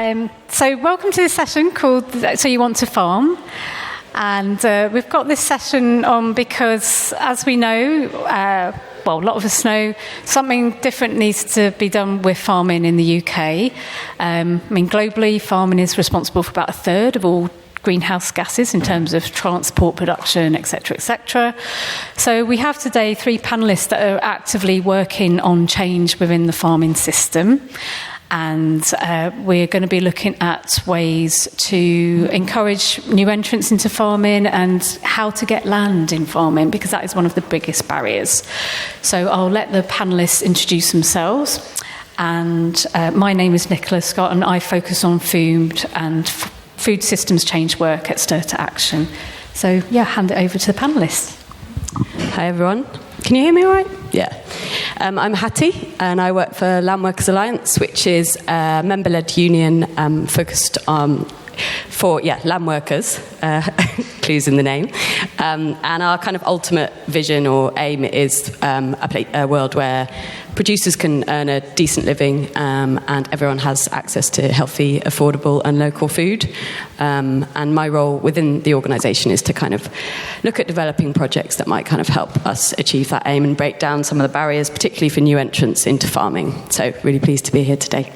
So welcome to this session called So You Want to Farm. And we've got this session on because, as we know, a lot of us know, something different needs to be done with farming in the UK. Globally, farming is responsible for about a third of all greenhouse gases in terms of transport, production, etc., etc. So we have today 3 panellists that are actively working on change within the farming system. And we're going to be looking at ways to encourage new entrants into farming and how to get land in farming, because that is one of the biggest barriers. So I'll let the panellists introduce themselves. And my name is Nicola Scott, and I focus on food and food systems change work at StirToAction. So, hand it over to the panellists. Hi, everyone. Can you hear me all right? Yeah. I'm Hatty, and I work for Landworkers Alliance, which is a member-led union focused for land workers, clues in the name. And our kind of ultimate vision or aim is a world where producers can earn a decent living and everyone has access to healthy, affordable and local food. And my role within the organisation is to kind of look at developing projects that might kind of help us achieve that aim and break down some of the barriers, particularly for new entrants into farming. So really pleased to be here today.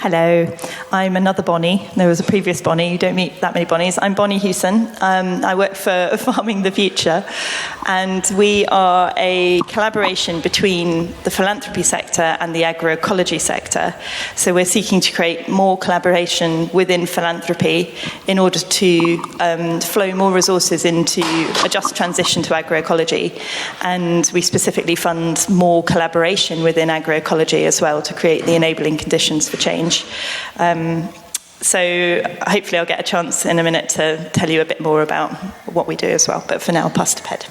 Hello, I'm another Bonnie. There was a previous Bonnie. You don't meet that many Bonnies. I'm Bonnie Hewson. I work for Farming the Future, and we are a collaboration between the philanthropy sector and the agroecology sector. So we're seeking to create more collaboration within philanthropy in order to flow more resources into a just transition to agroecology. And we specifically fund more collaboration within agroecology as well to create the enabling conditions for change. So hopefully I'll get a chance in a minute to tell you a bit more about what we do as well. But for now, I'll pass to Ped.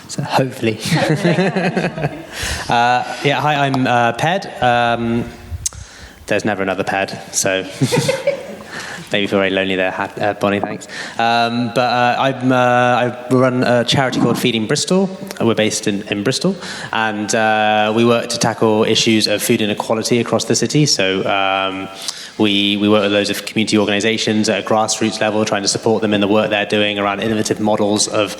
So hopefully. Hi, I'm Ped. There's never another Ped, so maybe feel very lonely there, Bonnie, thanks. I run a charity called Feeding Bristol. We're based in Bristol, and we work to tackle issues of food inequality across the city. So we work with loads of community organisations at a grassroots level, trying to support them in the work they're doing around innovative models of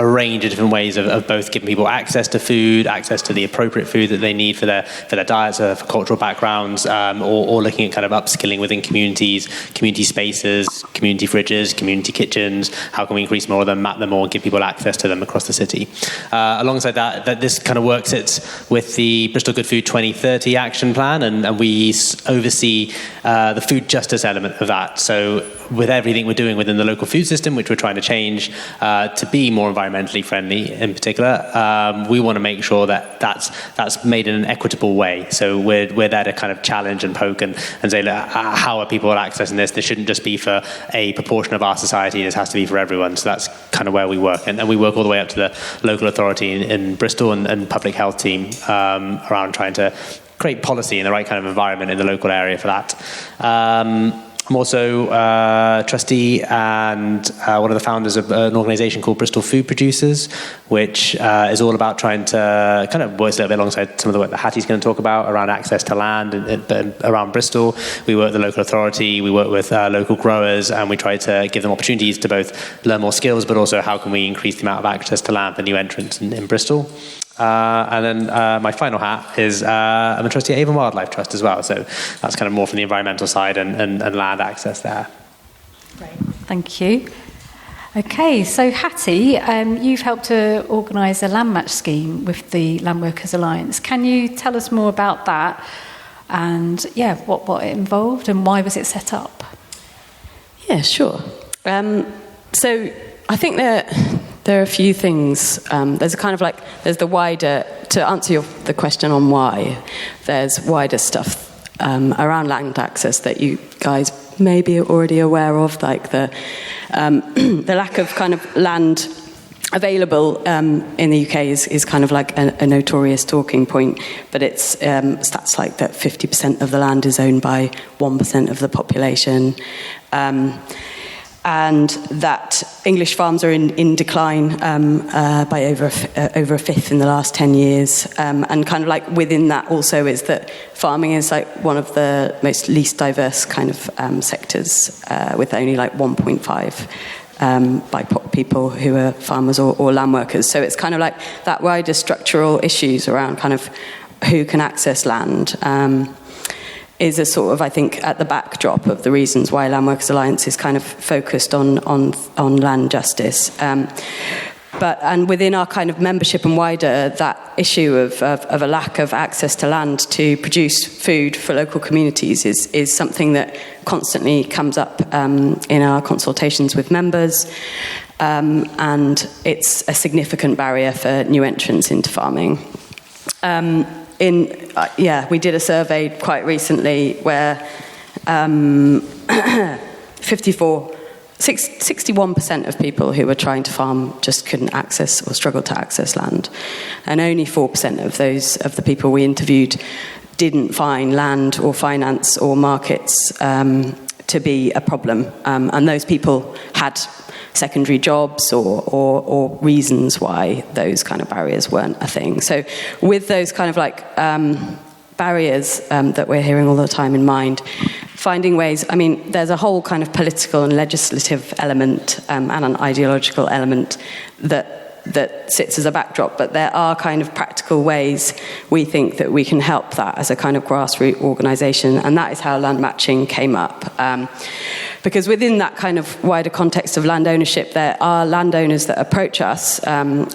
a range of different ways of both giving people access to food, access to the appropriate food that they need for their diets, for cultural backgrounds, or looking at kind of upskilling within communities, community spaces, community fridges, community kitchens. How can we increase more of them, map them more, and give people access to them across the city? Alongside that this kind of work sits with the Bristol Good Food 2030 action plan, and we oversee the food justice element of that. So with everything we're doing within the local food system, which we're trying to change to be more environmentally friendly in particular, we want to make sure that that's made in an equitable way. So we're there to kind of challenge and poke and say, look, how are people accessing this? This shouldn't just be for a proportion of our society, this has to be for everyone. So that's kind of where we work. And we work all the way up to the local authority in Bristol and public health team around trying to create policy in the right kind of environment in the local area for that. I'm also a trustee and one of the founders of an organisation called Bristol Food Producers, which is all about trying to kind of work a little bit alongside some of the work that Hatty's going to talk about around access to land and around Bristol. We work with the local authority, we work with local growers, and we try to give them opportunities to both learn more skills, but also how can we increase the amount of access to land for new entrants in Bristol. And then my final hat is I'm a trustee at Avon Wildlife Trust as well, so that's kind of more from the environmental side and land access there. Great, thank you. Okay, so Hatty, you've helped to organise a land match scheme with the Landworkers Alliance. Can you tell us more about that and what it involved and why was it set up? Yeah, sure. So I think there are a few things. There's the wider, to answer the question on why, there's wider stuff around land access that you guys may be already aware of, like the lack of kind of land available in the UK is kind of like a notorious talking point, but it's stats like that 50% of the land is owned by 1% of the population. and that English farms are in decline by over a fifth in the last 10 years. And kind of like within that also is that farming is like one of the most least diverse kind of sectors, with only like 1.5 BIPOC people who are farmers or land workers. So it's kind of like that wider structural issues around kind of who can access land is a sort of, I think, at the backdrop of the reasons why Landworkers Alliance is kind of focused on land justice. And within our kind of membership and wider, that issue of a lack of access to land to produce food for local communities is something that constantly comes up in our consultations with members. And it's a significant barrier for new entrants into farming. We did a survey quite recently where 61% of people who were trying to farm just couldn't access or struggled to access land, and only 4% of the people we interviewed didn't find land or finance or markets to be a problem, and those people had secondary jobs or reasons why those kind of barriers weren't a thing. So with those kind of like barriers that we're hearing all the time in mind, finding ways, I mean, there's a whole kind of political and legislative element and an ideological element that sits as a backdrop, but there are kind of practical ways we think that we can help that as a kind of grassroots organisation, and that is how land matching came up. Because within that kind of wider context of land ownership, there are landowners that approach us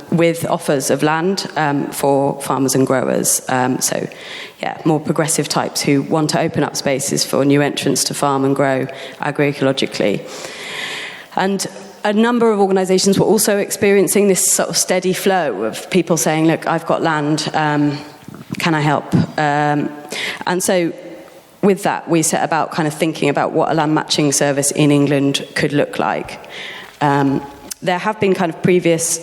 with offers of land for farmers and growers. More progressive types who want to open up spaces for new entrants to farm and grow agroecologically. And a number of organisations were also experiencing this sort of steady flow of people saying, look, I've got land, can I help? And so with that, we set about kind of thinking about what a land matching service in England could look like. There have been kind of a previous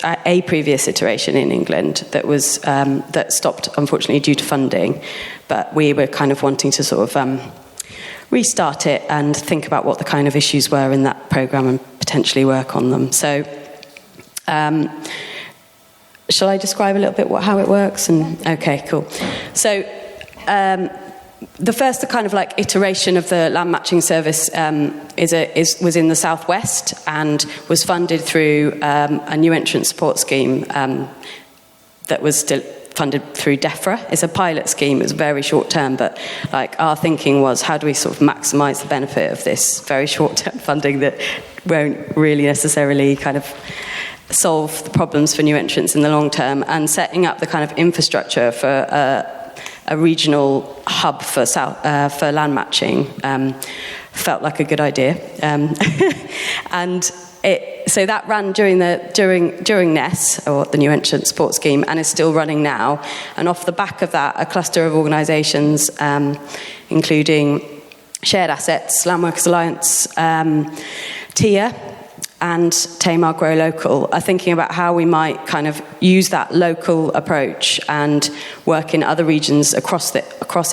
iteration in England that was that stopped, unfortunately, due to funding, but we were kind of wanting to sort of restart it and think about what the kind of issues were in that programme and potentially work on them. So shall I describe a little bit how it works? Okay, cool. So the first kind of like iteration of the land matching service was in the southwest and was funded through a new entrant support scheme that was still funded through DEFRA. It's a pilot scheme. It was very short term, but like our thinking was, how do we sort of maximise the benefit of this very short term funding that won't really necessarily kind of solve the problems for new entrants in the long term, and setting up the kind of infrastructure for a regional hub for land matching felt like a good idea, and so that ran during NES, or the New Entrant Support Scheme, and is still running now. And off the back of that, a cluster of organisations, including Shared Assets, Landworkers Alliance, TIA, and Tamar Grow Local, are thinking about how we might kind of use that local approach and work in other regions across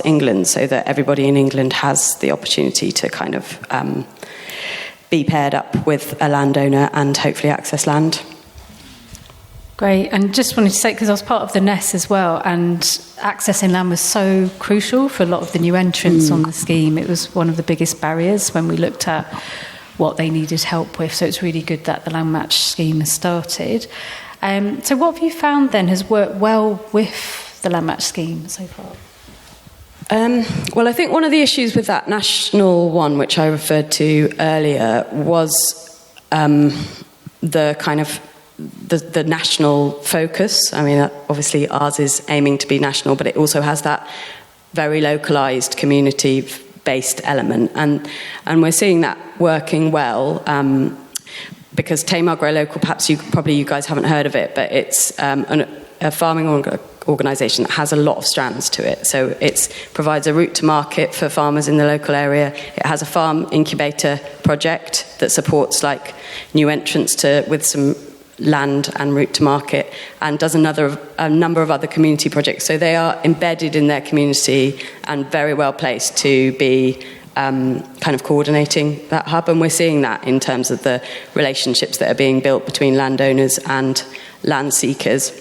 England, so that everybody in England has the opportunity to kind of be paired up with a landowner and hopefully access land. Great, and just wanted to say, because I was part of the NES as well, and accessing land was so crucial for a lot of the new entrants on the scheme. It was one of the biggest barriers when we looked at what they needed help with, so it's really good that the land match scheme has started. So what have you found then has worked well with the land match scheme so far? Well, I think one of the issues with that national one, which I referred to earlier, was the kind of the national focus. I mean, obviously ours is aiming to be national, but it also has that very localised community-based element, and we're seeing that working well. Because Tamar Grow Local, perhaps you guys haven't heard of it, but it's a farming organisation that has a lot of strands to it. So it provides a route to market for farmers in the local area. It has a farm incubator project that supports like new entrants with some land and route to market, and does a number of other community projects. So they are embedded in their community and very well placed to be kind of coordinating that hub, and we're seeing that in terms of the relationships that are being built between landowners and land seekers.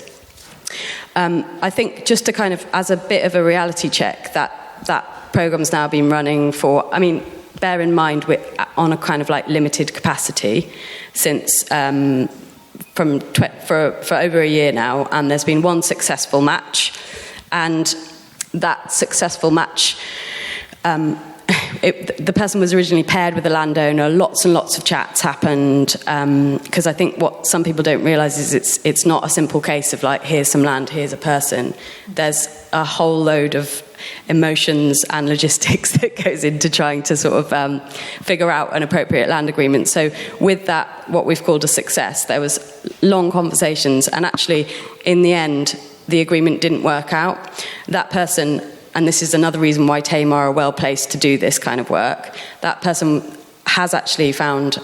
I think just to kind of, as a bit of a reality check, that program's now been running for, I mean, bear in mind we're on a kind of like limited capacity since for over a year now, and there's been one successful match, and that successful match, the person was originally paired with a landowner. Lots and lots of chats happened, because I think what some people don't realise is it's not a simple case of like, here's some land, here's a person. There's a whole load of emotions and logistics that goes into trying to sort of figure out an appropriate land agreement. So with that, what we've called a success, there was long conversations, and actually in the end the agreement didn't work out. That person, and this is another reason why Tamar are well placed to do this kind of work, that person has actually found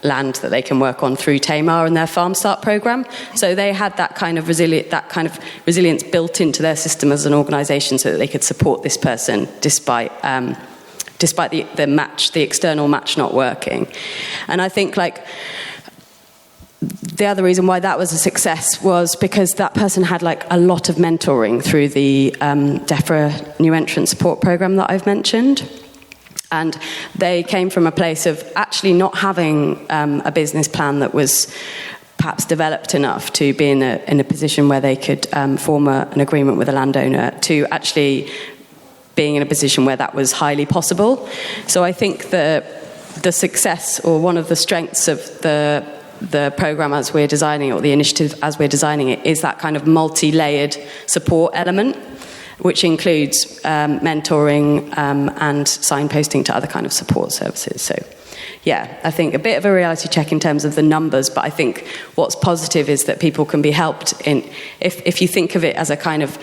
land that they can work on through Tamar and their Farm Start programme. So they had that kind of resilience built into their system as an organisation, so that they could support this person despite the external match not working. And I think like the other reason why that was a success was because that person had like a lot of mentoring through the DEFRA new entrant support programme that I've mentioned. And they came from a place of actually not having a business plan that was perhaps developed enough to be in a position where they could form an agreement with a landowner, to actually being in a position where that was highly possible. So I think the success, or one of the strengths of the programme as we're designing it, or the initiative as we're designing it, is that kind of multi-layered support element, which includes mentoring and signposting to other kind of support services. So yeah, I think a bit of a reality check in terms of the numbers, but I think what's positive is that people can be helped in, if you think of it as a kind of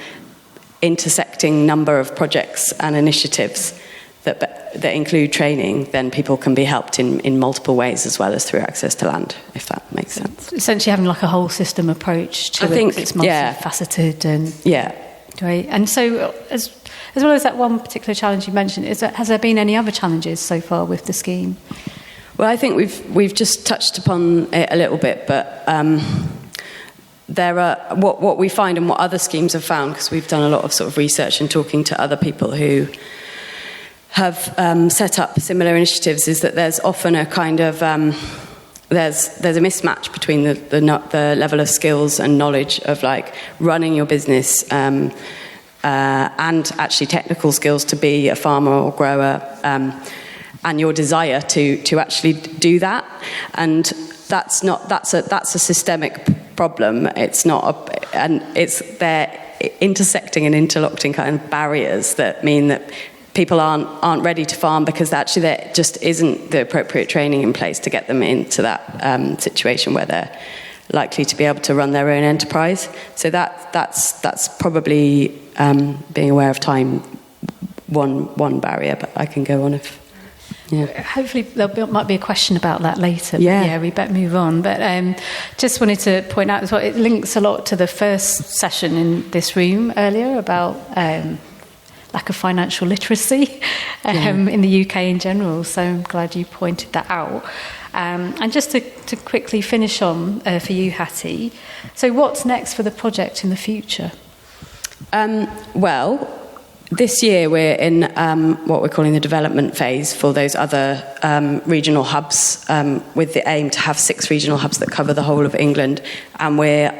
intersecting number of projects and initiatives that include training, then people can be helped in multiple ways, as well as through access to land, if that makes sense. Essentially having like a whole system approach to it. I think it's multifaceted and... Yeah. Great. And so, as well as that one particular challenge you mentioned, has there been any other challenges so far with the scheme? Well, I think we've just touched upon it a little bit, but there are what we find, and what other schemes have found, because we've done a lot of sort of research and talking to other people who have set up similar initiatives, is that there's often a kind of there's a mismatch between the level of skills and knowledge of like running your business and actually technical skills to be a farmer or grower, and your desire to actually do that. And that's a systemic problem. It's not they're intersecting and interlocking kind of barriers that mean that people aren't ready to farm, because actually there just isn't the appropriate training in place to get them into that situation where they're likely to be able to run their own enterprise. So that's probably being aware of time one barrier, but I can go on if... Yeah. Hopefully might be a question about that later. Yeah, we better move on. But just wanted to point out as well, it links a lot to the first session in this room earlier about lack of financial literacy in the UK in general. So I'm glad you pointed that out. And just to quickly finish on for you, Hatty, so what's next for the project in the future? Well, this year we're in what we're calling the development phase for those other regional hubs, with the aim to have 6 regional hubs that cover the whole of England. And we're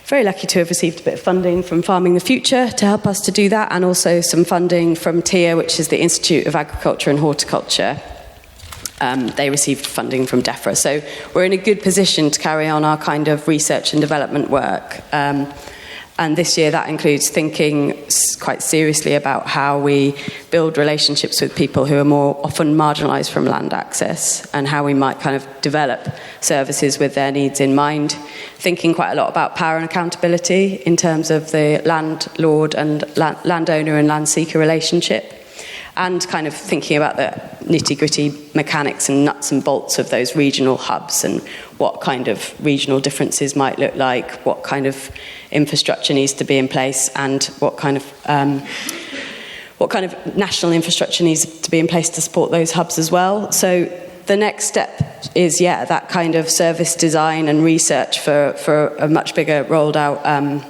very lucky to have received a bit of funding from Farming the Future to help us to do that, and also some funding from TIA, which is the Institute of Agriculture and Horticulture. They received funding from DEFRA. So we're in a good position to carry on our kind of research and development work. And this year that includes thinking quite seriously about how we build relationships with people who are more often marginalised from land access, and how we might kind of develop services with their needs in mind. Thinking quite a lot about power and accountability in terms of the landlord and landowner and land seeker relationship, and kind of thinking about the nitty-gritty mechanics and nuts and bolts of those regional hubs, and what kind of regional differences might look like, what kind of infrastructure needs to be in place, and what kind of what kind of national infrastructure needs to be in place to support those hubs as well. So the next step is, that kind of service design and research for a much bigger rolled out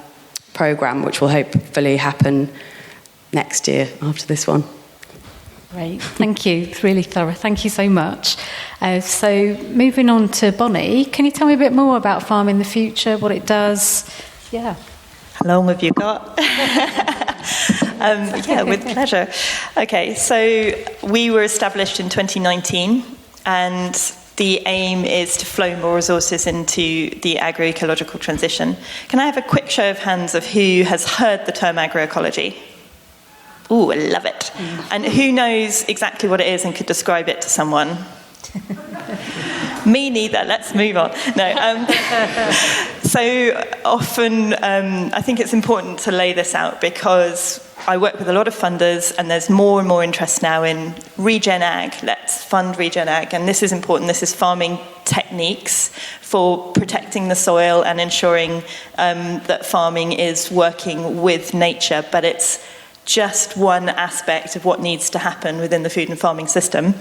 programme, which will hopefully happen next year after this one. Great, thank you. It's really thorough. Thank you so much. So moving on to Bonnie, can you tell me a bit more about Farm in the Future, what it does? Yeah. How long have you got? With pleasure. Okay, so we were established in 2019, and the aim is to flow more resources into the agroecological transition. Can I have a quick show of hands of who has heard the term agroecology? Ooh, I love it. And who knows exactly what it is and could describe it to someone? Me neither. Let's move on. No. So often, I think it's important to lay this out because I work with a lot of funders, and there's more and more interest now in regen ag. Let's fund regen ag, and this is important. This is farming techniques for protecting the soil and ensuring that farming is working with nature, but it's just one aspect of what needs to happen within the food and farming system.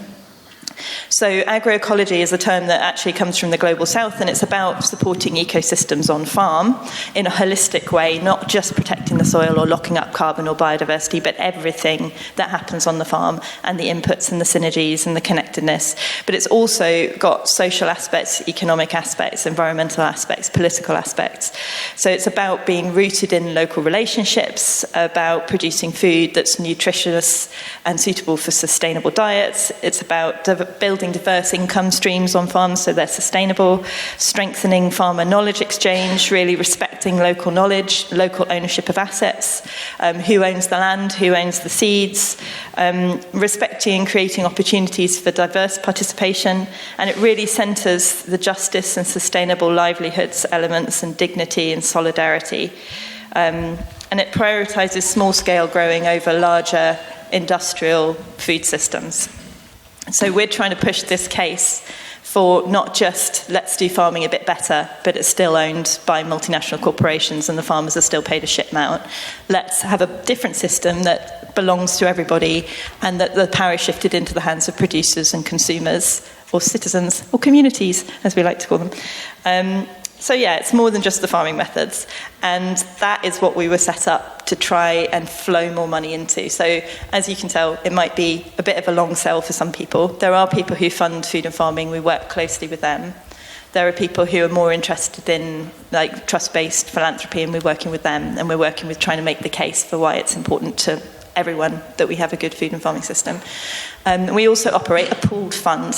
So agroecology is a term that actually comes from the Global South, and it's about supporting ecosystems on farm in a holistic way, not just protecting the soil or locking up carbon or biodiversity, but everything that happens on the farm and the inputs and the synergies and the connectedness. But it's also got social aspects, economic aspects, environmental aspects, political aspects. So it's about being rooted in local relationships, about producing food that's nutritious and suitable for sustainable diets. It's about building diverse income streams on farms so they're sustainable, strengthening farmer knowledge exchange, really respecting local knowledge, local ownership of assets, who owns the land, who owns the seeds, respecting and creating opportunities for diverse participation, and it really centres the justice and sustainable livelihoods elements and dignity and solidarity. And it prioritises small-scale growing over larger industrial food systems. So we're trying to push this case for not just let's do farming a bit better, but it's still owned by multinational corporations and the farmers are still paid a shit amount. Let's have a different system that belongs to everybody and that the power is shifted into the hands of producers and consumers, or citizens, or communities, as we like to call them. So it's more than just the farming methods, and that is what we were set up to try and flow more money into. So as you can tell, it might be a bit of a long sell for some people. There are people who fund food and farming, we work closely with them. There are people who are more interested in like trust-based philanthropy, and we're working with them, and we're working with trying to make the case for why it's important to everyone that we have a good food and farming system. We also operate a pooled fund,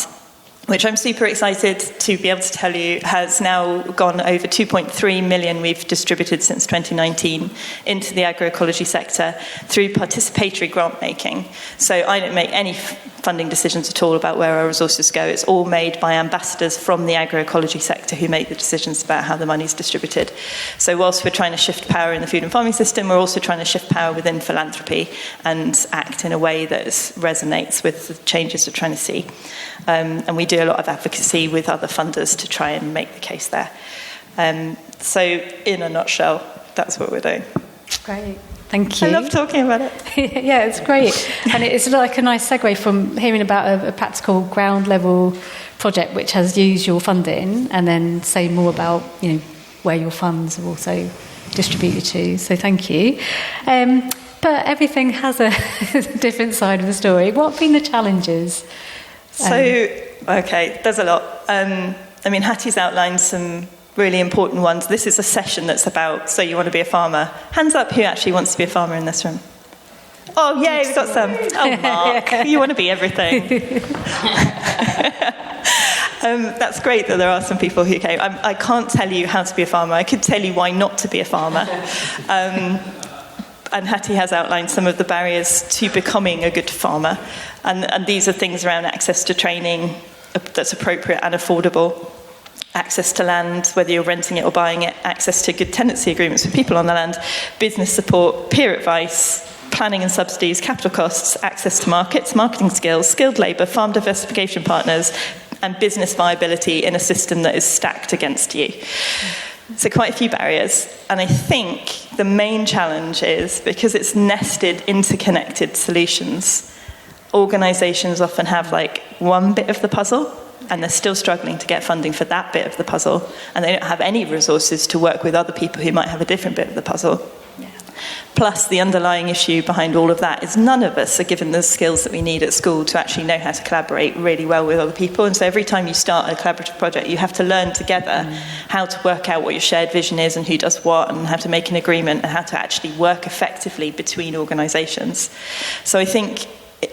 which I'm super excited to be able to tell you has now gone over 2.3 million we've distributed since 2019 into the agroecology sector through participatory grant making. So I don't make any funding decisions at all about where our resources go. It's all made by ambassadors from the agroecology sector who make the decisions about how the money's distributed. So whilst we're trying to shift power in the food and farming system, we're also trying to shift power within philanthropy and act in a way that resonates with the changes we're trying to see. And we do a lot of advocacy with other funders to try and make the case there. So in a nutshell, that's what we're doing. Great. Thank you. I love talking about it. Yeah, it's great. And it's like a nice segue from hearing about a practical ground level project which has used your funding, and then say more about, where your funds are also distributed to. So thank you. But everything has a different side of the story. What have been the challenges? There's a lot. Hatty's outlined some really important ones. This is a session that's about, so you want to be a farmer. Hands up who actually wants to be a farmer in this room. Oh, yay, we've got some. Oh, Mark, you want to be everything. That's great that there are some people who came. I can't tell you how to be a farmer. I could tell you why not to be a farmer. And Hatty has outlined some of the barriers to becoming a good farmer. And these are things around access to training that's appropriate and affordable, access to land, whether you're renting it or buying it, access to good tenancy agreements with people on the land, business support, peer advice, planning and subsidies, capital costs, access to markets, marketing skills, skilled labour, farm diversification partners, and business viability in a system that is stacked against you. So quite a few barriers. And I think the main challenge is because it's nested, interconnected solutions, organisations often have like one bit of the puzzle and they're still struggling to get funding for that bit of the puzzle, and they don't have any resources to work with other people who might have a different bit of the puzzle. Plus, the underlying issue behind all of that is none of us are given the skills that we need at school to actually know how to collaborate really well with other people. And so every time you start a collaborative project, you have to learn together how to work out what your shared vision is and who does what and how to make an agreement and how to actually work effectively between organisations. So I think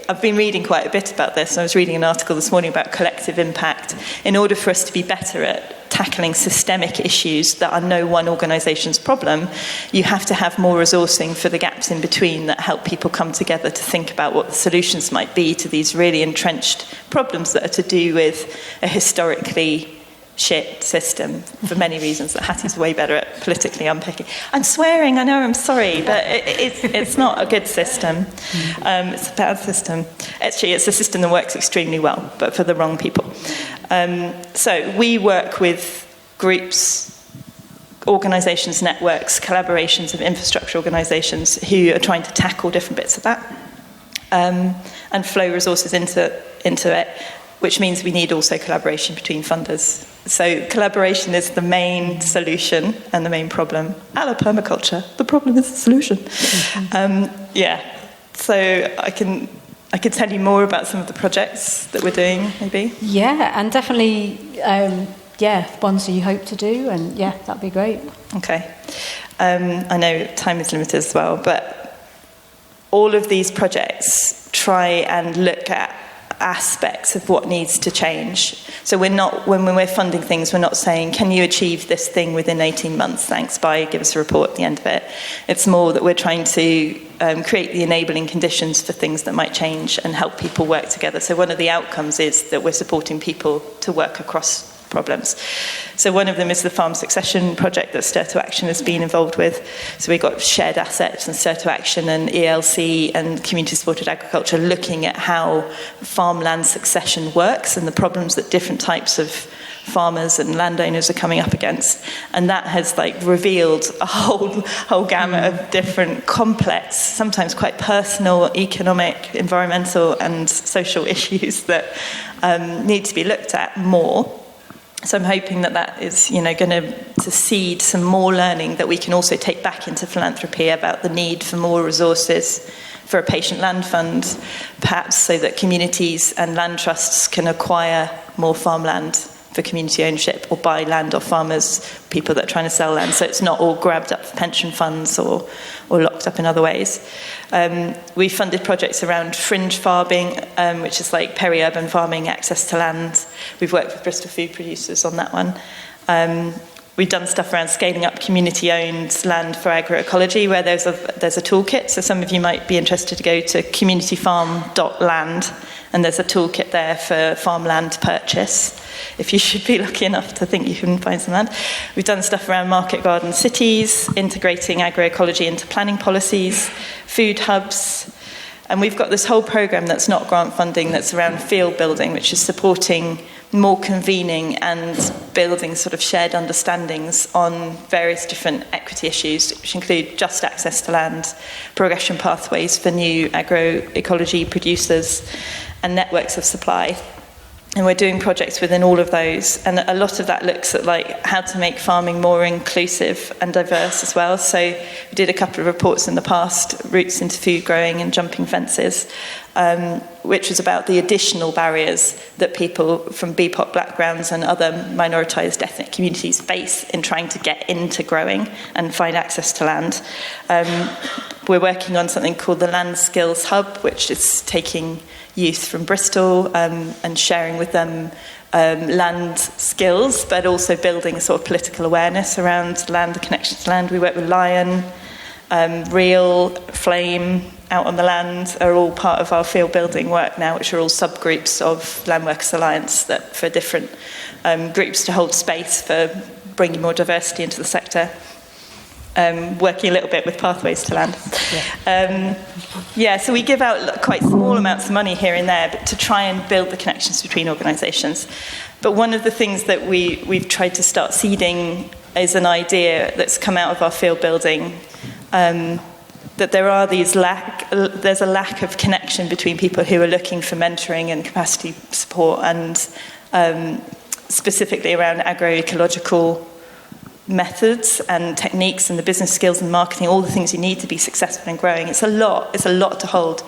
I've been reading quite a bit about this, and I was reading an article this morning about collective impact. In order for us to be better at tackling systemic issues that are no one organisation's problem, you have to have more resourcing for the gaps in between that help people come together to think about what the solutions might be to these really entrenched problems that are to do with a historically shit system for many reasons that Hatty's way better at politically unpicking. I'm swearing, I know, I'm sorry, but it's not a good system. It's a bad system. Actually, it's a system that works extremely well, but for the wrong people. So we work with groups, organisations, networks, collaborations of infrastructure organisations who are trying to tackle different bits of that and flow resources into it, which means we need also collaboration between funders. So collaboration is the main solution and the main problem. A la permaculture, the problem is the solution. So I can tell you more about some of the projects that we're doing, maybe. Yeah, and definitely, ones that you hope to do, and that'd be great. Okay. I know time is limited as well, but all of these projects try and look at aspects of what needs to change. So when we're funding things, we're not saying, can you achieve this thing within 18 months? Thanks, bye, give us a report at the end of it. It's more that we're trying to create the enabling conditions for things that might change and help people work together. So one of the outcomes is that we're supporting people to work across problems. So one of them is the farm succession project that StirToAction has been involved with. So we've got shared assets and StirToAction and ELC and community supported agriculture looking at how farmland succession works and the problems that different types of farmers and landowners are coming up against. And that has revealed a whole gamut of different complex, sometimes quite personal, economic, environmental and social issues that need to be looked at more. So I'm hoping that is, going to seed some more learning that we can also take back into philanthropy about the need for more resources for a patient land fund, perhaps so that communities and land trusts can acquire more farmland for community ownership or buy land off farmers, people that are trying to sell land, so it's not all grabbed up for pension funds or locked up in other ways. We funded projects around fringe farming, which is like peri-urban farming, access to land. We've worked with Bristol food producers on that one. We've done stuff around scaling up community-owned land for agroecology, where there's a toolkit. So some of you might be interested to go to communityfarm.land, and there's a toolkit there for farmland purchase, if you should be lucky enough to think you can find some land. We've done stuff around market garden cities, integrating agroecology into planning policies, food hubs, and we've got this whole programme that's not grant funding that's around field building, which is supporting more convening and building sort of shared understandings on various different equity issues, which include just access to land, progression pathways for new agroecology producers, and networks of supply. And we're doing projects within all of those. And a lot of that looks at how to make farming more inclusive and diverse as well. So we did a couple of reports in the past, Roots into Food Growing and Jumping Fences, which was about the additional barriers that people from BPOC backgrounds and other minoritized ethnic communities face in trying to get into growing and find access to land. We're working on something called the Land Skills Hub, which is taking youth from Bristol and sharing with them land skills, but also building a sort of political awareness around land, the connection to land. We work with Lion, Real, Flame, Out on the Land are all part of our field building work now, which are all subgroups of Landworkers Alliance that for different groups to hold space for bringing more diversity into the sector. Working a little bit with Pathways to Land. So we give out quite small amounts of money here and there but to try and build the connections between organisations. But one of the things that we've tried to start seeding is an idea that's come out of our field building, that there's a lack of connection between people who are looking for mentoring and capacity support, and specifically around agroecological methods and techniques and the business skills and marketing, all the things you need to be successful in growing. It's a lot to hold.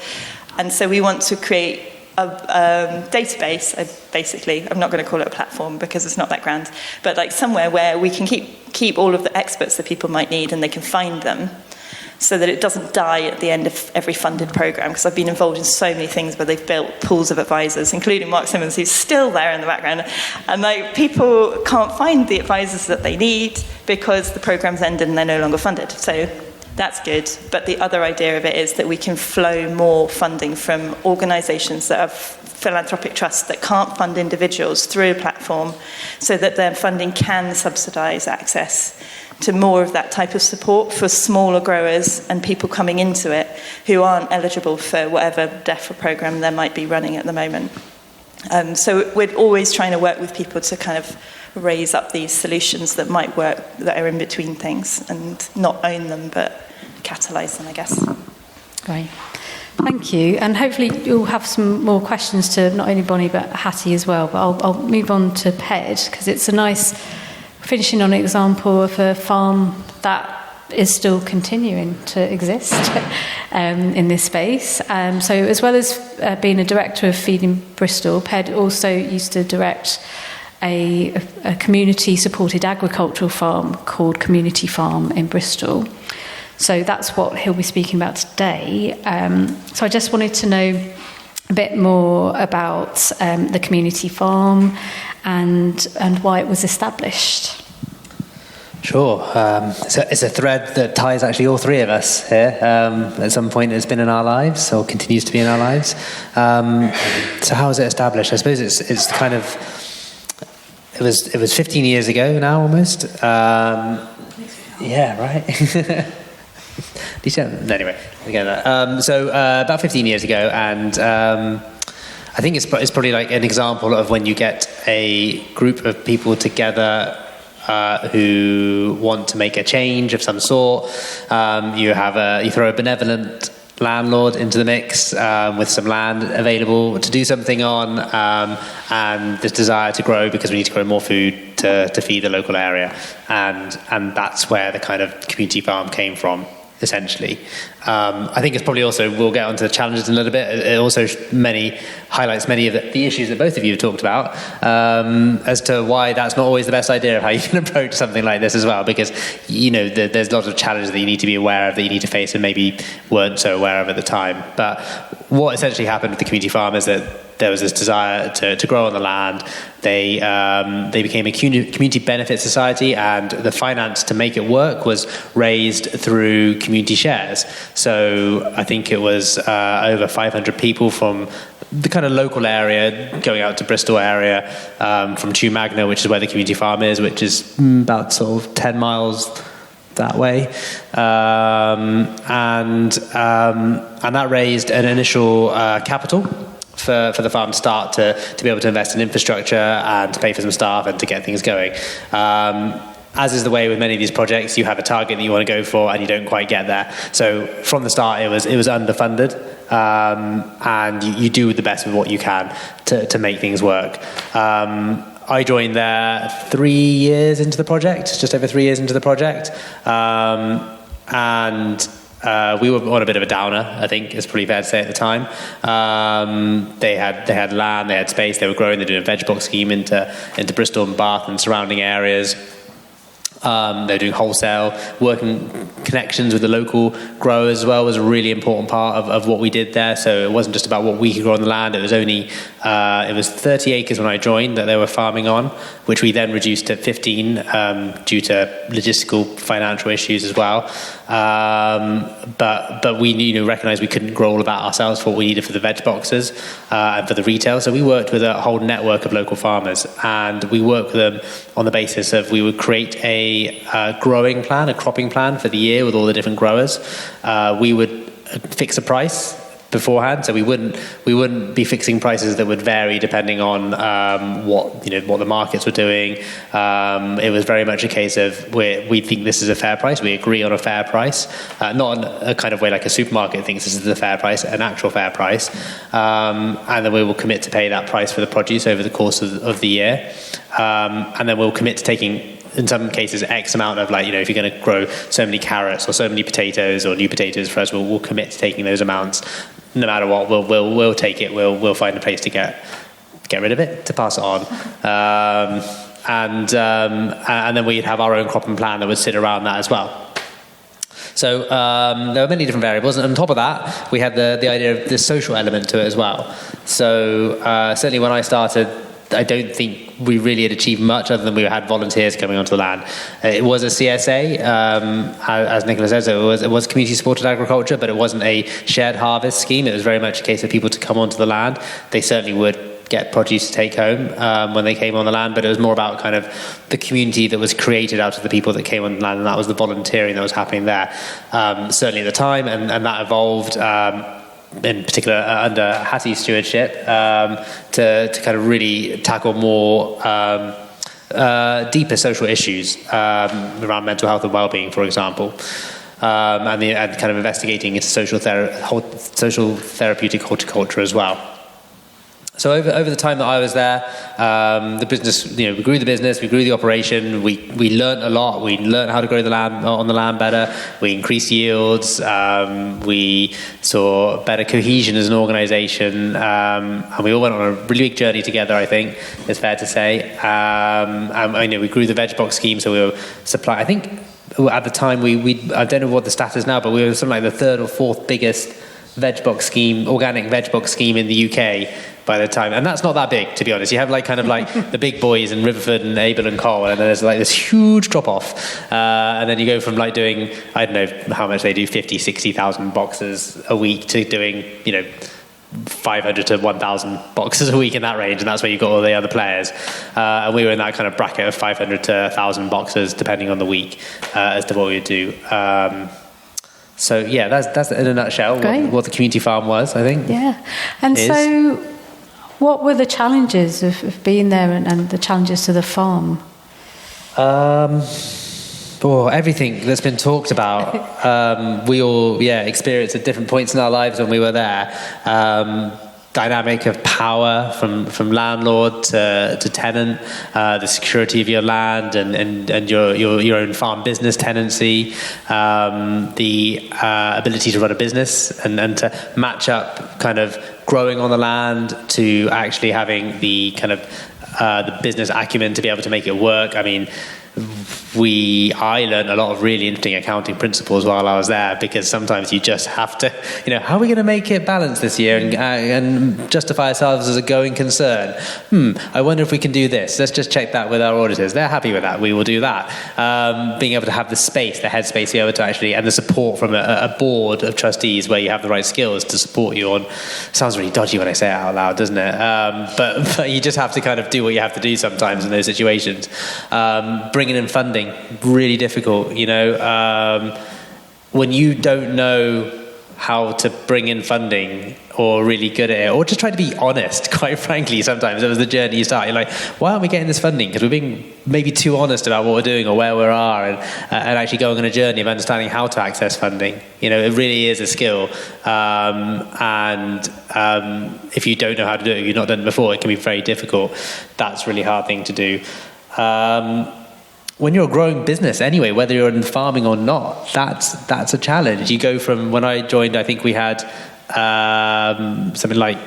And so we want to create a database, basically. I'm not going to call it a platform because it's not that grand, but like somewhere where we can keep all of the experts that people might need, and they can find them, so that it doesn't die at the end of every funded program. Because I've been involved in so many things where they've built pools of advisors, including Mark Simmons, who's still there in the background, and like people can't find the advisors that they need because the program's ended and they're no longer funded. So that's good. But the other idea of it is that we can flow more funding from organisations that have philanthropic trusts that can't fund individuals through a platform, so that their funding can subsidise access to more of that type of support for smaller growers and people coming into it who aren't eligible for whatever DEFRA programme there might be running at the moment. So we're always trying to work with people to kind of raise up these solutions that might work, that are in between things, and not own them, but catalyse them, I guess. Great. Thank you. And hopefully you'll have some more questions to not only Bonnie but Hatty as well. But I'll move on to PED, because it's a nice finishing on an example of a farm that is still continuing to exist in this space. So as well as being a director of Feeding Bristol, PED also used to direct a community-supported agricultural farm called Community Farm in Bristol. So that's what he'll be speaking about today. So I just wanted to know a bit more about the community farm and why it was established. Sure. It's a thread that ties actually all three of us here. At some point it's been in our lives, or continues to be in our lives. So how was it established? I suppose it's kind of... It was 15 years ago now, almost. Yeah, right? Anyway, again, about 15 years ago, and I think it's probably like an example of when you get a group of people together who want to make a change of some sort. You throw a benevolent landlord into the mix with some land available to do something on, and this desire to grow because we need to grow more food to feed the local area, and that's where the kind of community farm came from, essentially. I think it's probably also, we'll get onto the challenges in a little bit, it also highlights many of the issues that both of you have talked about, as to why that's not always the best idea of how you can approach something like this as well, because there's lots of challenges that you need to be aware of, that you need to face, and maybe weren't so aware of at the time. But what essentially happened with the community farm is that there was this desire to grow on the land. They became a community benefit society, and the finance to make it work was raised through community shares. So I think it was over 500 people from the kind of local area going out to Bristol area, from Chew Magna, which is where the community farm is, which is about sort of 10 miles that way, and that raised an initial capital for the farm to start to be able to invest in infrastructure and to pay for some staff and to get things going. As is the way with many of these projects, you have a target that you want to go for and you don't quite get there. So from the start, it was underfunded, and you do the best with what you can to make things work. I joined there 3 years into the project, just over 3 years into the project, and we were on a bit of a downer, I think it's pretty fair to say at the time. They had land, they had space, they were growing, they were doing a veg box scheme into Bristol and Bath and surrounding areas. They were doing wholesale, working connections with the local growers as well was a really important part of what we did there. So it wasn't just about what we could grow on the land. It was only it was 30 acres when I joined that they were farming on, which we then reduced to 15 due to logistical financial issues as well. But we recognised we couldn't grow all of that ourselves for what we needed for the veg boxes and for the retail. So we worked with a whole network of local farmers, and we worked with them on the basis of we would create a growing plan, a cropping plan for the year with all the different growers. We would fix a price beforehand, so we wouldn't be fixing prices that would vary depending on what the markets were doing. It was very much a case of we think this is a fair price, we agree on a fair price, not in a kind of way like a supermarket thinks this is a fair price, an actual fair price, and then we will commit to pay that price for the produce over the course of the year, and then we'll commit to taking, in some cases, X amount of, if you're going to grow so many carrots or so many potatoes or new potatoes for us, we'll commit to taking those amounts. No matter what, we'll take it. We'll find a place to get rid of it, to pass it on, and then we'd have our own cropping plan that would sit around that as well. So there were many different variables, and on top of that, we had the idea of the social element to it as well. So certainly when I started, I don't think we really had achieved much other than we had volunteers coming onto the land. It was a CSA, as Nicola said, so it was community-supported agriculture, but it wasn't a shared harvest scheme. It was very much a case of people to come onto the land. They certainly would get produce to take home when they came on the land, but it was more about kind of the community that was created out of the people that came on the land, and that was the volunteering that was happening there, certainly at the time, and that evolved in particular under Hatty's stewardship, to kind of really tackle more deeper social issues around mental health and well-being, for example, and kind of investigating into social therapeutic horticulture as well. So over the time that I was there, the business, we grew the business, we grew the operation, we learned a lot. We learned how to grow the land on the land better. We increased yields. We saw better cohesion as an organisation, and we all went on a really big journey together. I think it's fair to say. And we grew the veg box scheme, so we were supplying. I think at the time I don't know what the stat is now, but we were something like the third or fourth biggest organic veg box scheme in the UK by the time, and that's not that big, to be honest. You have the big boys in Riverford and Abel and Cole, and then there's this huge drop off, and then you go from doing, I don't know how much they do, 50, 60,000 boxes a week, to doing 500 to 1,000 boxes a week, in that range, and that's where you've got all the other players, and we were in that kind of bracket of 500 to 1,000 boxes depending on the week as to what we would do. So yeah, that's in a nutshell what the community farm was, I think. Yeah, and so what were the challenges of being there and the challenges to the farm? Everything that's been talked about. We all experienced at different points in our lives when we were there. Dynamic of power from landlord to tenant, the security of your land and your own farm business tenancy, the ability to run a business and to match up kind of growing on the land to actually having the kind of the business acumen to be able to make it work. I mean, I learned a lot of really interesting accounting principles while I was there, because sometimes you just have to, how are we going to make it balance this year and justify ourselves as a going concern? I wonder if we can do this. Let's just check that with our auditors. They're happy with that. We will do that. Being able to have the space, the headspace, to be able to actually, and the support from a board of trustees where you have the right skills to support you on. Sounds really dodgy when I say it out loud, doesn't it? But you just have to kind of do what you have to do sometimes in those situations. Bringing in funding, really difficult, when you don't know how to bring in funding or really good at it, or just try to be honest, quite frankly. Sometimes it was the journey you start, you're like, why aren't we getting this funding? Because we're being maybe too honest about what we're doing or where we are, and actually going on a journey of understanding how to access funding. It really is a skill, and if you don't know how to do it, if you've not done it before, it can be very difficult. That's a really hard thing to do. When you're a growing business anyway, whether you're in farming or not, that's a challenge. You go from, when I joined, I think we had something like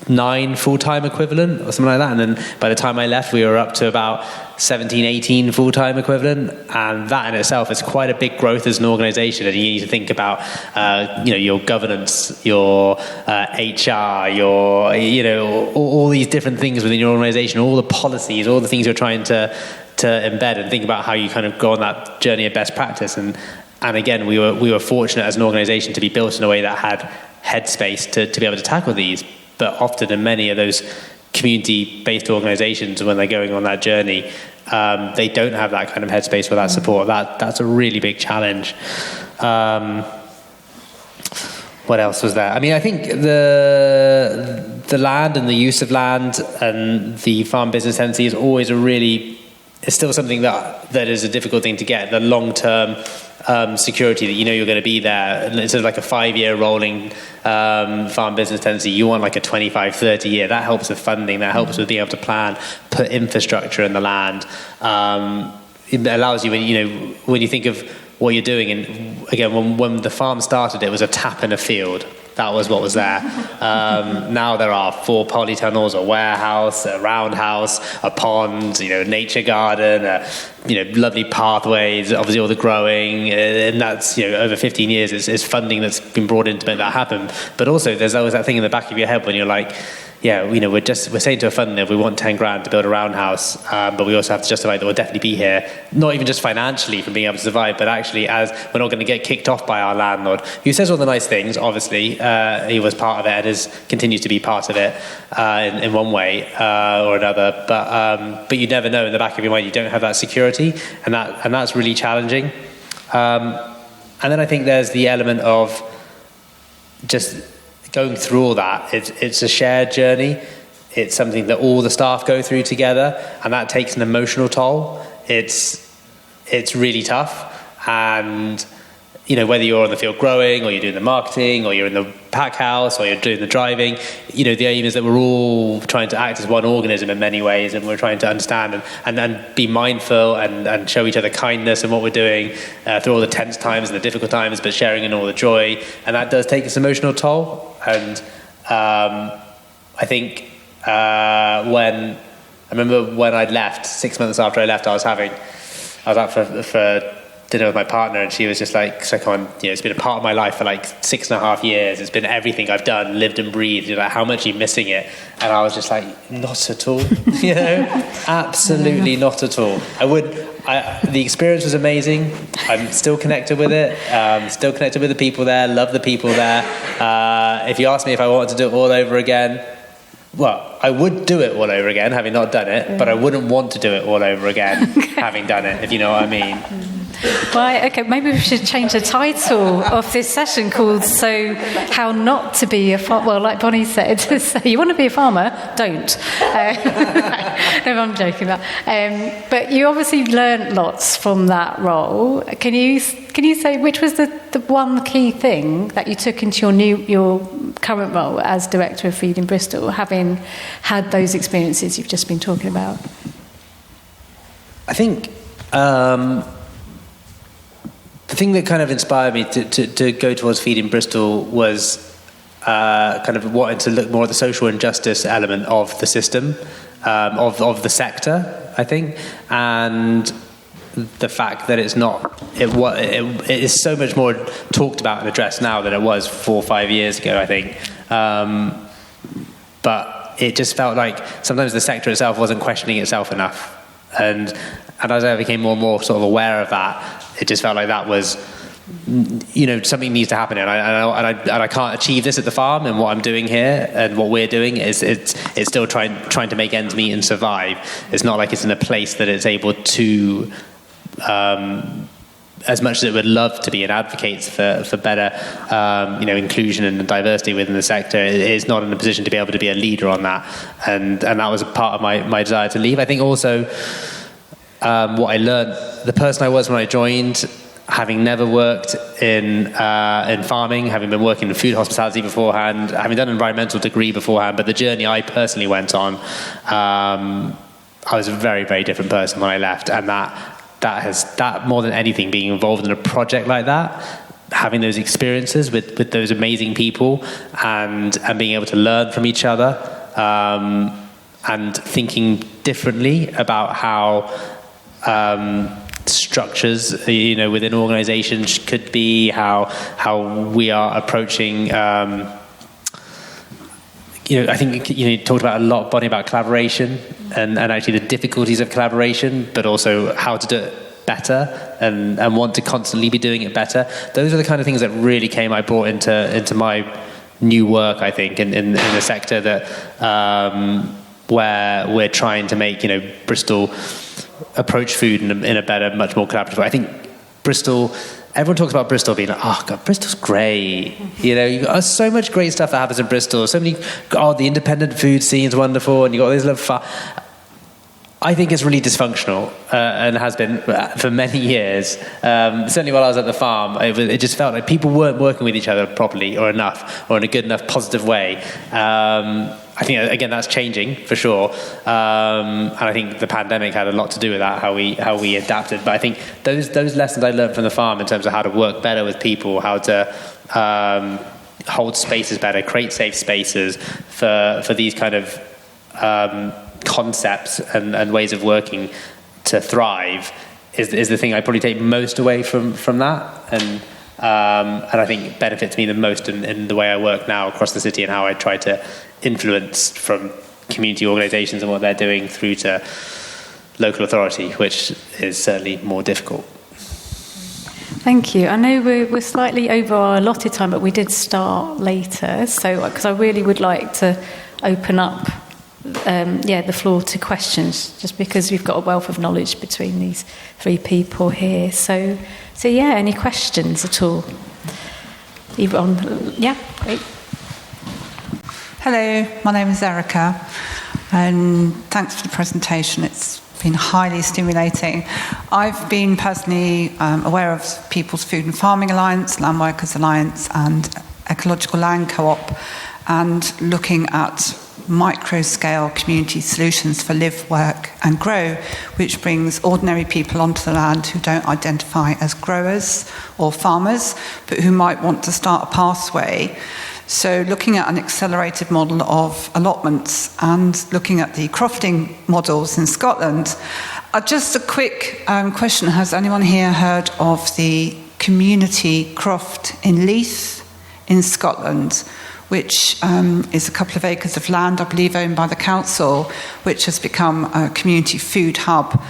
9 full-time equivalent or something like that, and then by the time I left we were up to about 17, 18 full-time equivalent, and that in itself is quite a big growth as an organisation. And you need to think about your governance, your HR, your all these different things within your organisation, all the policies, all the things you're trying to embed, and think about how you kind of go on that journey of best practice. And again, we were fortunate as an organisation to be built in a way that had headspace to be able to tackle these. But often in many of those community-based organisations, when they're going on that journey, they don't have that kind of headspace or that support. That's a really big challenge. What else was there? I mean, I think the land and the use of land and the farm business tenancy is always it's still something that is a difficult thing to get. The long-term security that you're going to be there. Instead of like a 5-year rolling farm business tenancy, you want like a 25, 30 year. That helps with funding. That helps with being able to plan, put infrastructure in the land. It allows you, when you think of what you're doing. And again, when the farm started, it was a tap in a field. That was what was there. Now there are 4 polytunnels, a warehouse, a roundhouse, a pond, nature garden, lovely pathways, obviously all the growing, and that's, over 15 years is funding that's been brought in to make that happen. But also there's always that thing in the back of your head when you're like, we're saying to a funder we want 10 grand to build a roundhouse, but we also have to justify that we'll definitely be here, not even just financially from being able to survive, but actually as we're not going to get kicked off by our landlord, who says all the nice things. Obviously, he was part of it and continues to be part of it in one way or another. But you never know. In the back of your mind, you don't have that security, and that's really challenging. And then I think there's the element of just going through all that. It's a shared journey. It's something that all the staff go through together, and that takes an emotional toll. It's really tough, and whether you're on the field growing, or you're doing the marketing, or you're in the pack house, or you're doing the driving, the aim is that we're all trying to act as one organism in many ways, and we're trying to understand and be mindful and show each other kindness in what we're doing through all the tense times and the difficult times, but sharing in all the joy. And that does take its emotional toll. And I think I remember when I'd left, 6 months after I left, I was out for dinner with my partner, and she was just like, so come on, it's been a part of my life for like 6.5 years. It's been everything I've done, lived and breathed. How much are you missing it? And I was just like, not at all. Absolutely not at all. The experience was amazing. I'm still connected with it. Still connected with the people there. Love the people there. If you ask me if I wanted to do it all over again, well, I would do it all over again, having not done it, but I wouldn't want to do it all over again, having done it, if you know what I mean. Right, okay, maybe we should change the title of this session called So How Not to Be a Farmer. Well, like Bonnie said, so you want to be a farmer? Don't. No, I'm joking. But you obviously learnt lots from that role. Can you say which was the one key thing that you took into your current role as Director of Feeding Bristol, having had those experiences you've just been talking about? I think the thing that kind of inspired me to go towards Feeding Bristol was kind of wanting to look more at the social injustice element of the system, of the sector, I think, and the fact that it is so much more talked about and addressed now than it was 4 or 5 years ago, I think. But it just felt like sometimes the sector itself wasn't questioning itself enough. And as I became more and more sort of aware of that, it just felt like that was, something needs to happen. And I can't achieve this at the farm, and what I'm doing here and what we're doing is it's still trying to make ends meet and survive. It's not like it's in a place that it's able to, as much as it would love to be and advocates for better, inclusion and diversity within the sector, it is not in a position to be able to be a leader on that. And that was a part of my desire to leave. I think also what I learned, the person I was when I joined, having never worked in farming, having been working in food hospitality beforehand, having done an environmental degree beforehand, but the journey I personally went on, I was a very, very different person when I left, and that more than anything, being involved in a project like that, having those experiences with those amazing people, and being able to learn from each other, and thinking differently about how structures, within organisations could be, how we are approaching. I think you talked about a lot, Bonnie, about collaboration and actually the difficulties of collaboration, but also how to do it better and want to constantly be doing it better. Those are the kind of things that really I brought into my new work, I think, in the sector that where we're trying to make Bristol approach food in a better, much more collaborative way. I think Bristol, everyone talks about Bristol being like, oh God, Bristol's great. You know, you got so much great stuff that happens in Bristol. So many, the independent food scene's wonderful, and you got all these little I think it's really dysfunctional, and has been for many years. Certainly while I was at the farm, it just felt like people weren't working with each other properly or enough, or in a good enough positive way. I think, again, that's changing for sure, and I think the pandemic had a lot to do with that, how we adapted. But I think those lessons I learned from the farm in terms of how to work better with people, how to hold spaces better, create safe spaces for these kind of concepts and ways of working to thrive is the thing I probably take most away from that, and I think benefits me the most in the way I work now across the city, and how I try to influence from community organisations and what they're doing through to local authority, which is certainly more difficult. Thank you. I know we're slightly over our allotted time, but we did start later, so because I really would like to open up the floor to questions, just because we've got a wealth of knowledge between these three people here. So yeah, any questions at all? Yeah, great. Hello, my name is Erica, and thanks for the presentation. It's been highly stimulating. I've been personally aware of People's Food and Farming Alliance, Landworkers Alliance, and Ecological Land Co-op, and looking at micro-scale community solutions for live, work and grow, which brings ordinary people onto the land who don't identify as growers or farmers, but who might want to start a pathway. So looking at an accelerated model of allotments and looking at the crofting models in Scotland. Just a quick question. Has anyone here heard of the community croft in Leith in Scotland, which is a couple of acres of land, I believe, owned by the council, which has become a community food hub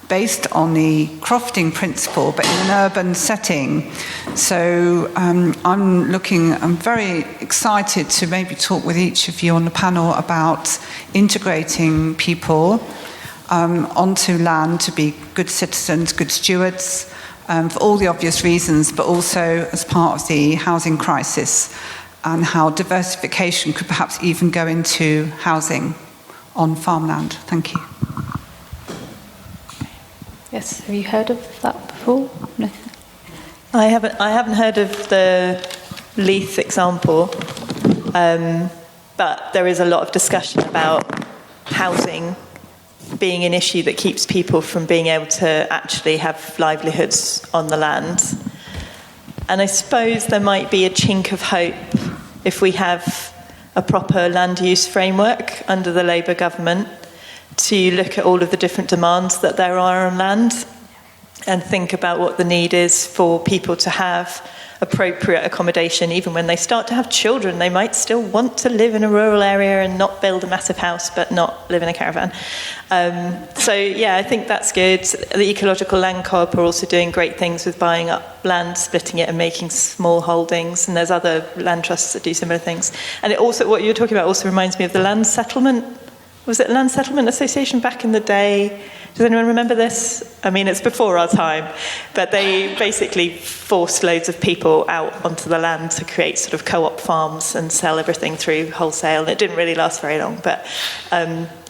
based on the crofting principle, but in an urban setting. So I'm very excited to maybe talk with each of you on the panel about integrating people onto land to be good citizens, good stewards, for all the obvious reasons, but also as part of the housing crisis, and how diversification could perhaps even go into housing on farmland. Thank you. Yes, have you heard of that before? No. I haven't heard of the Leith example, but there is a lot of discussion about housing being an issue that keeps people from being able to actually have livelihoods on the land. And I suppose there might be a chink of hope if we have a proper land use framework under the Labour government to look at all of the different demands that there are on land and think about what the need is for people to have appropriate accommodation. Even when they start to have children, they might still want to live in a rural area and not build a massive house, but not live in a caravan. So yeah, I think that's good. The Ecological Land Co-op are also doing great things with buying up land, splitting it and making small holdings, and there's other land trusts that do similar things. And it also, what you were talking about also reminds me of the Land Settlement. Was it Land Settlement Association back in the day? Does anyone remember this? I mean, it's before our time, but they basically forced loads of people out onto the land to create sort of co-op farms and sell everything through wholesale. And it didn't really last very long, but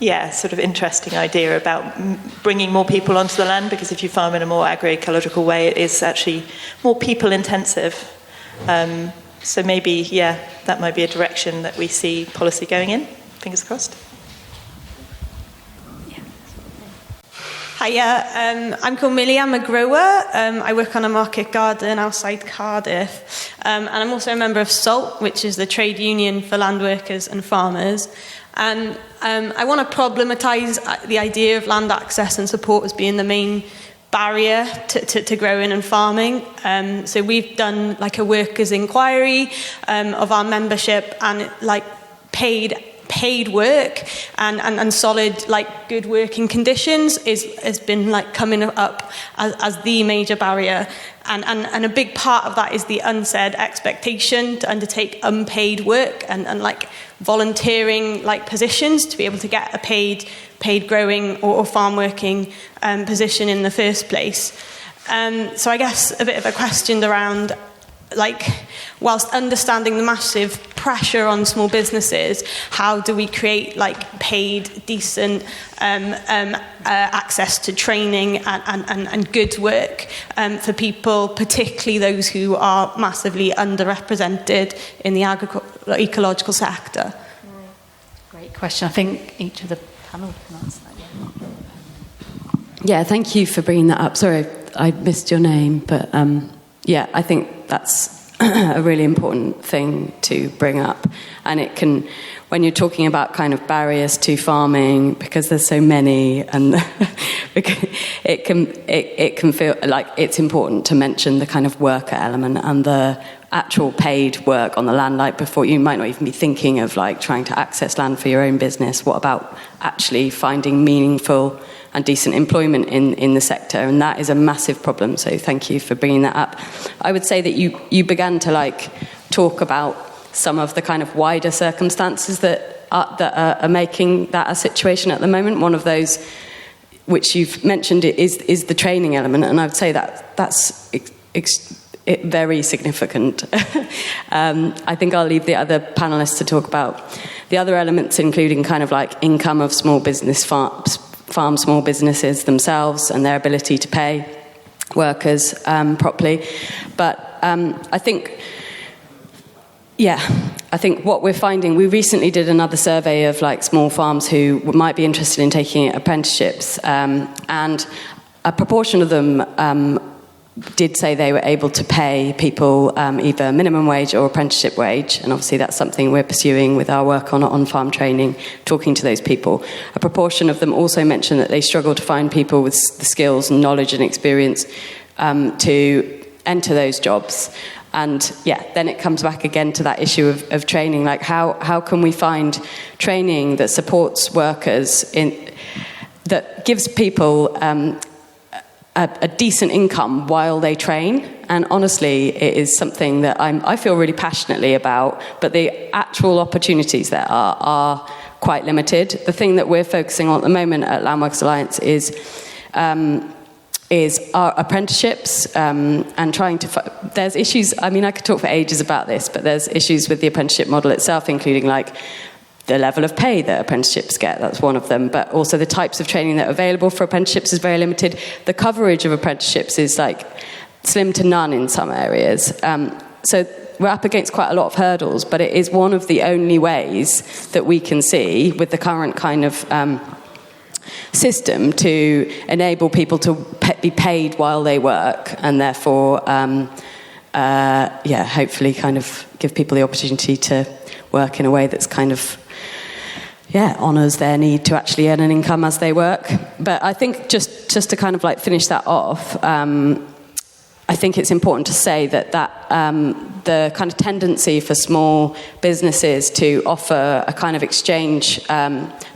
yeah, sort of interesting idea about bringing more people onto the land, because if you farm in a more agroecological way, it is actually more people intensive. So maybe, yeah, that might be a direction that we see policy going in. Fingers crossed. Hiya, I'm called Millie, I'm a grower. I work on a market garden outside Cardiff. And I'm also a member of SALT, which is the trade union for land workers and farmers. And I want to problematise the idea of land access and support as being the main barrier to growing and farming. So we've done like a workers' inquiry of our membership, and like paid work and solid, like, good working conditions has been like coming up as the major barrier, and a big part of that is the unsaid expectation to undertake unpaid work and like volunteering like positions to be able to get a paid growing or farm working position in the first place. So I guess a bit of a question around, like, whilst understanding the massive pressure on small businesses, how do we create paid, decent access to training and good work for people, particularly those who are massively underrepresented in the ecological sector? Great question. I think each of the panel can answer that. Yeah, thank you for bringing that up. Sorry, I missed your name, but I think that's a really important thing to bring up. And it can, when you're talking about kind of barriers to farming, because there's so many, and it can feel like it's important to mention the kind of worker element and the actual paid work on the land. Like, before, you might not even be thinking of trying to access land for your own business. What about actually finding meaningful and decent employment in the sector? And that is a massive problem, so thank you for bringing that up. I would say that you began to talk about some of the kind of wider circumstances that are making that a situation at the moment. One of those, which you've mentioned, is the training element, and I would say that's very significant. I think I'll leave the other panelists to talk about the other elements, including kind of income of small business farm small businesses themselves and their ability to pay workers properly. But I think what we're finding, we recently did another survey of small farms who might be interested in taking apprenticeships, and a proportion of them did say they were able to pay people either minimum wage or apprenticeship wage, and obviously that's something we're pursuing with our work on farm training, talking to those people. A proportion of them also mentioned that they struggle to find people with the skills and knowledge and experience to enter those jobs. And then it comes back again to that issue of training. How can we find training that supports workers, that gives people a decent income while they train? And honestly, it is something that I feel really passionately about, but the actual opportunities there are quite limited. The thing that we're focusing on at the moment at Landworkers Alliance is our apprenticeships, and trying to there's issues. I mean, I could talk for ages about this, but there's issues with the apprenticeship model itself, including the level of pay that apprenticeships get. That's one of them. But also the types of training that are available for apprenticeships is very limited. The coverage of apprenticeships is slim to none in some areas. So we're up against quite a lot of hurdles, but it is one of the only ways that we can see with the current kind of system to enable people to be paid while they work, and therefore hopefully kind of give people the opportunity to work in a way that's kind of honours their need to actually earn an income as they work. But I think just to kind of finish that off, I think it's important to say that the kind of tendency for small businesses to offer a kind of exchange,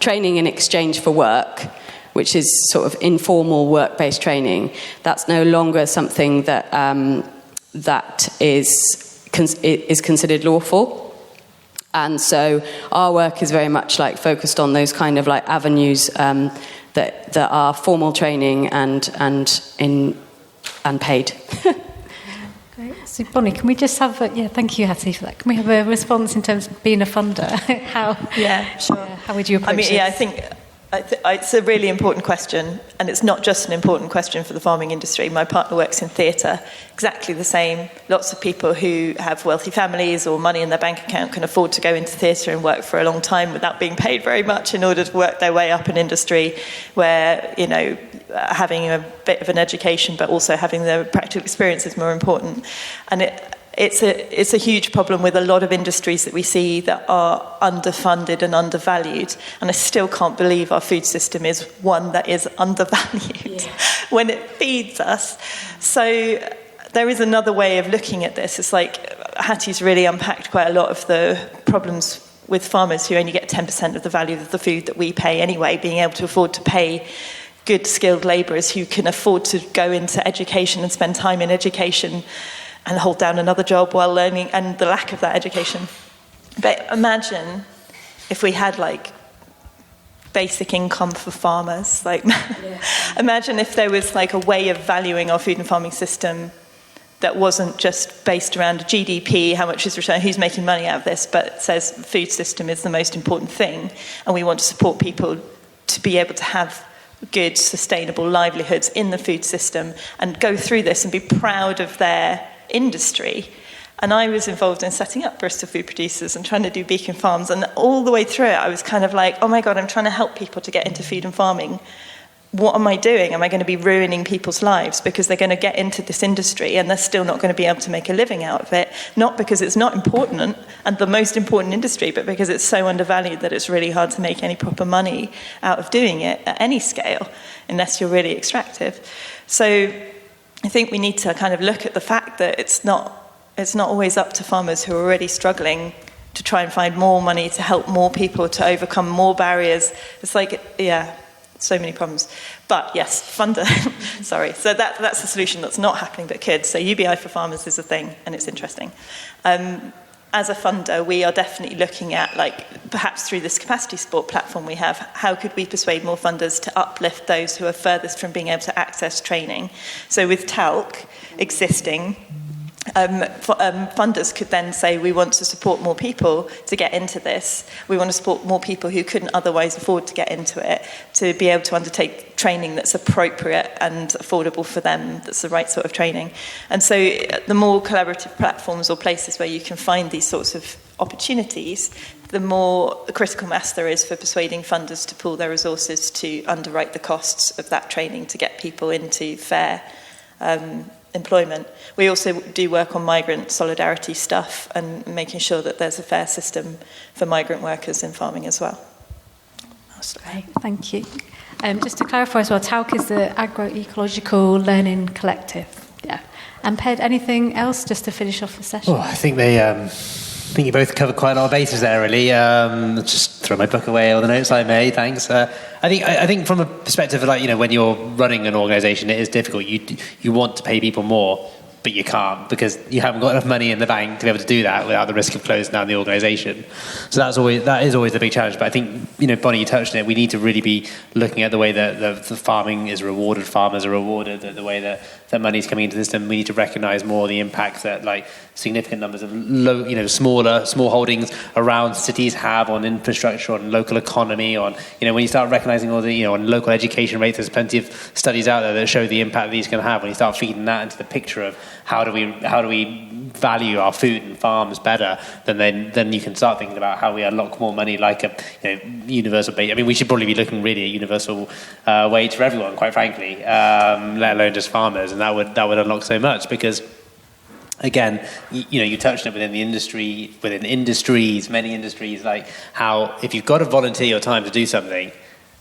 training in exchange for work, which is sort of informal work-based training, that's no longer something that is considered lawful. And so our work is very much focused on those kind of avenues that are formal training and paid. Great. So Bonnie, can we just have thank you, Hatty, for that. Can we have a response in terms of being a funder? How would you approach it? I think it's a really important question, and it's not just an important question for the farming industry. My partner works in theatre, exactly the same. Lots of people who have wealthy families or money in their bank account can afford to go into theatre and work for a long time without being paid very much in order to work their way up an industry where, having a bit of an education but also having the practical experience is more important. And it's a huge problem with a lot of industries that we see that are underfunded and undervalued. And I still can't believe our food system is one that is undervalued when it feeds us. So there is another way of looking at this. It's Hatty's really unpacked quite a lot of the problems with farmers who only get 10% of the value of the food that we pay anyway, being able to afford to pay good skilled labourers who can afford to go into education and spend time in education and hold down another job while learning, and the lack of that education. But imagine if we had basic income for farmers. Like, imagine if there was like a way of valuing our food and farming system that wasn't just based around GDP, how much is returned, who's making money out of this, but says food system is the most important thing, and we want to support people to be able to have good, sustainable livelihoods in the food system and go through this and be proud of their industry. And I was involved in setting up Bristol Food Producers and trying to do beacon farms, and all the way through it I was kind of like, oh my God, I'm trying to help people to get into food and farming. What am I doing? Am I going to be ruining people's lives because they're going to get into this industry and they're still not going to be able to make a living out of it? Not because it's not important and the most important industry, but because it's so undervalued that it's really hard to make any proper money out of doing it at any scale, unless you're really extractive. So I think we need to kind of look at the fact that it's not always up to farmers who are already struggling to try and find more money to help more people to overcome more barriers. It's like, so many problems. But yes, funder. Sorry. So that's the solution that's not happening but could. So UBI for farmers is a thing, and it's interesting. As a funder, we are definitely looking at, like, perhaps through this capacity support platform we have, how could we persuade more funders to uplift those who are furthest from being able to access training? So with TALC existing, funders could then say, we want to support more people to get into this. We want to support more people who couldn't otherwise afford to get into it, to be able to undertake training that's appropriate and affordable for them, that's the right sort of training. And so the more collaborative platforms or places where you can find these sorts of opportunities, the more critical mass there is for persuading funders to pool their resources to underwrite the costs of that training to get people into fair employment. We also do work on migrant solidarity stuff and making sure that there's a fair system for migrant workers in farming as well. Great, thank you. Just to clarify as well, TALC is the Agroecological Learning Collective. Yeah. And Ped, anything else just to finish off the session? Oh, I think you both covered quite a lot of bases there, really. Just throw my book away, all the notes I made, thanks. I think from a perspective of, like, you know, when you're running an organisation, it is difficult. You want to pay people more, but you can't because you haven't got enough money in the bank to be able to do that without the risk of closing down the organisation. So that is always the big challenge. But I think, you know, Bonnie, you touched on it. We need to really be looking at the way that the farming is rewarded, farmers are rewarded, the way that money's coming into the system. We need to recognise more the impact that, like, significant numbers of small holdings around cities have on infrastructure, on local economy, on, you know, when you start recognising all the, you know, on local education rates, there's plenty of studies out there that show the impact these can have. When you start feeding that into the picture of how do we value our food and farms better, then you can start thinking about how we unlock more money, like a, you know, universal wage. I mean, we should probably be looking really at universal wage for everyone, quite frankly, let alone just farmers, and that would unlock so much because, again, you know, you touched on it within industries, many industries, like how if you've got to volunteer your time to do something,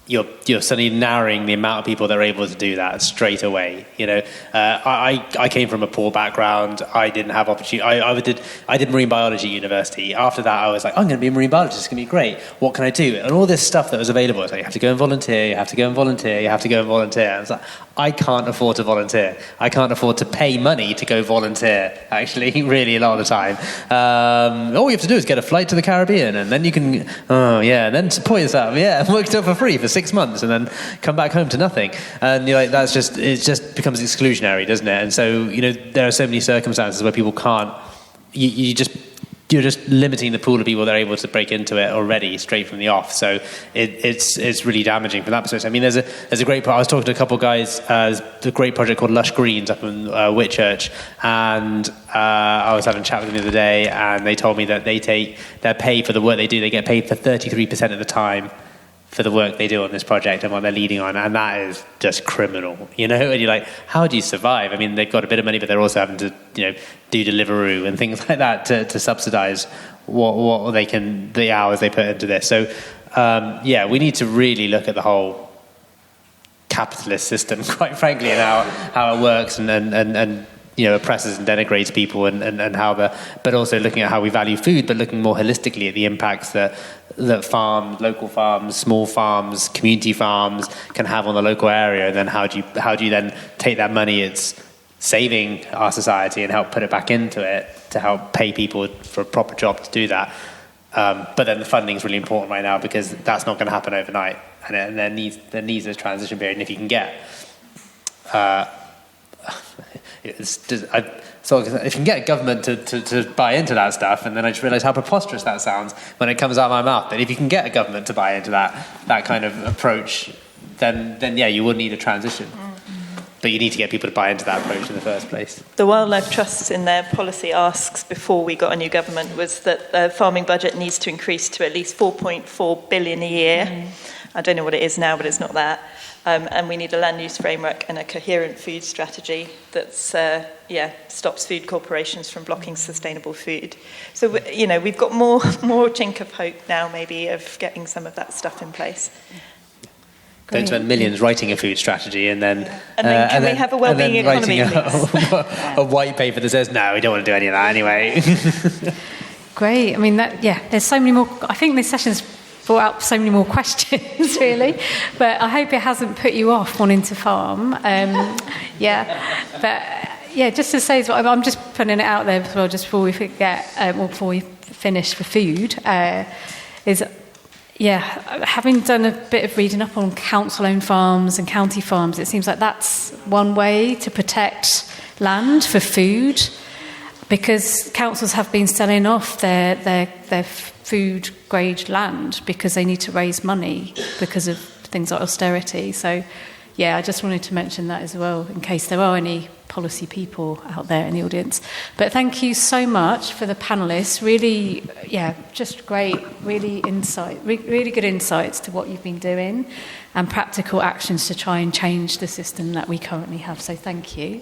you're suddenly narrowing the amount of people that are able to do that straight away. You know, I came from a poor background. I didn't have opportunity. I did marine biology at university. After that, I was like, I'm going to be a marine biologist. It's going to be great. What can I do? And all this stuff that was available. It's like, you have to go and volunteer. You have to go and volunteer. You have to go and volunteer. And it's like, I can't afford to volunteer. I can't afford to pay money to go volunteer. Actually, really, a lot of the time. All you have to do is get a flight to the Caribbean, and then you can, and then support yourself. Yeah, work still for free for 6 months, and then come back home to nothing. And you're like, it just becomes exclusionary, doesn't it? And so, you know, there are so many circumstances where people can't. You're just limiting the pool of people that are able to break into it already straight from the off. So it's really damaging from that perspective. I mean, there's a great. I was talking to a couple of guys. The great project called Lush Greens up in Whitchurch, and I was having a chat with them the other day, and they told me that their pay for the work they do. They get paid for 33% of the time for the work they do on this project and what they're leading on, and that is just criminal, you know. And you're like, how do you survive? I mean, they've got a bit of money, but they're also having to, you know, do Deliveroo and things like that to subsidise what they can, the hours they put into this. So we need to really look at the whole capitalist system, quite frankly, and how it works, and you know, oppresses and denigrates people, and how but also looking at how we value food, but looking more holistically at the impacts that farms, local farms, small farms, community farms can have on the local area. And then how do you then take that money it's saving our society and help put it back into it to help pay people for a proper job to do that. But then the funding is really important right now because that's not going to happen overnight, and there needs a transition period. And if you can get, if you can get government to buy into that stuff, and then I just realise how preposterous that sounds when it comes out of my mouth. But if you can get a government to buy into that kind of approach, then yeah, you would need a transition. But you need to get people to buy into that approach in the first place. The Wildlife Trust in their policy asks before we got a new government was that the farming budget needs to increase to at least 4.4 billion a year. I don't know what it is now, but it's not that. And we need a land use framework and a coherent food strategy that stops food corporations from blocking sustainable food. So, we've got more chink of hope now, maybe, of getting some of that stuff in place. Don't spend millions writing a food strategy and then can we have a wellbeing economy, please? A white paper that says, no, we don't want to do any of that anyway. Great. I mean, there's so many more. I think this session's brought up so many more questions, really. But I hope it hasn't put you off wanting to farm. Just to say, I'm just putting it out there as well, just before we forget, or before we finish for food, having done a bit of reading up on council-owned farms and county farms, it seems like that's one way to protect land for food, because councils have been selling off their food-grade land because they need to raise money because of things like austerity. So, I just wanted to mention that as well, in case there are any policy people out there in the audience. But thank you so much for the panellists. Really, just great, really good insights to what you've been doing and practical actions to try and change the system that we currently have. So thank you.